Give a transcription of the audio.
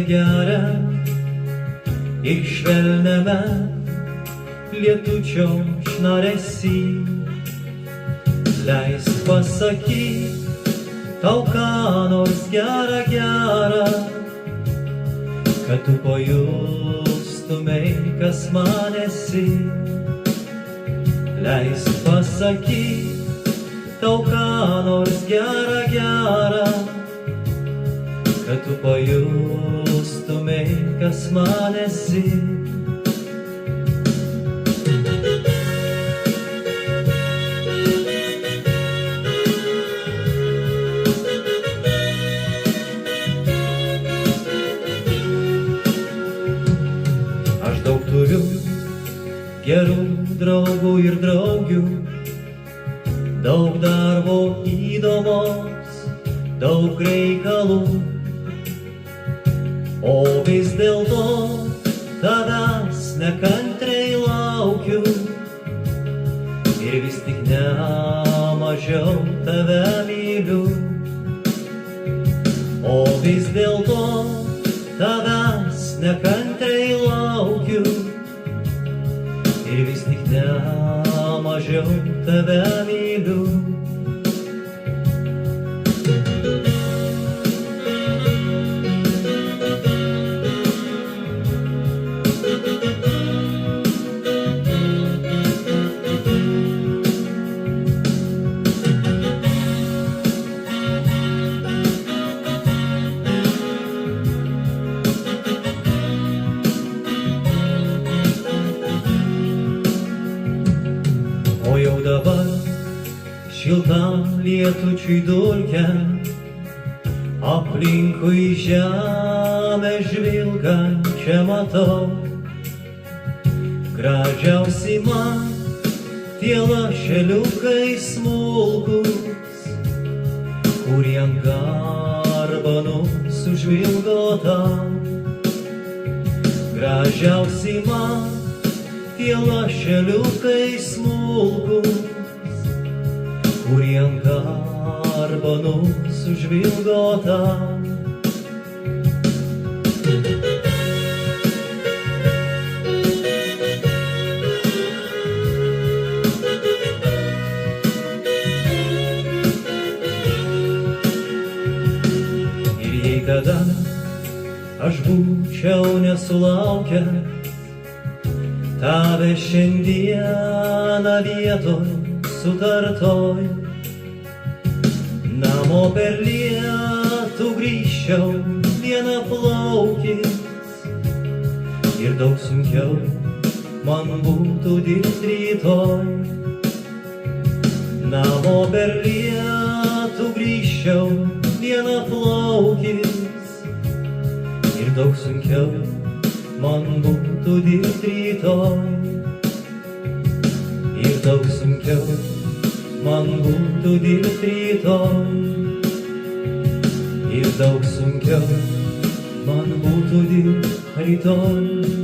geria ir švelniame lietučio šnaresi. Leisk pasakyt tau ką nors gera, gera, kad tu pajustumei, kas man esi. Leisk pasakyt tau ką nors gera, gera, kad tu pajustumei, kas man esi. Aš daug turiu gerų draugų ir draugių, daug darbo įdomos, daug reikalų, o vis dėlto tavęs nekantriai laukiu ir vis tik ne mažiau tave myliu. O vis dėlto tavęs nekantriai laukiu ir vis tik ne mažiau tave myliu. O jau dabar šiltam lietučiui dulkę, aplinkui žemę žvilgančią matau. Gražiausi man tie lašeliukai smulkus, kurie ant garbanų sužvilgo tau. Gražiausi man tie lašeliukai smulkus, kurie ant garbanų sužvilgo tau. Ir jei tada aš būčiau nesulaukęs tave šiandieną vietoj sutartoj, namo per lietų grįžčiau vienaplaukis ir daug sunkiau man būtų dirbt rytoj. Namo per lietų grįžčiau vienaplaukis ir daug sunkiau man būtų dirbt rytoj. Ir daug sunkiau man būtų dirbt rytoj. Ir daug sunkiau man būtų dirbt rytoj.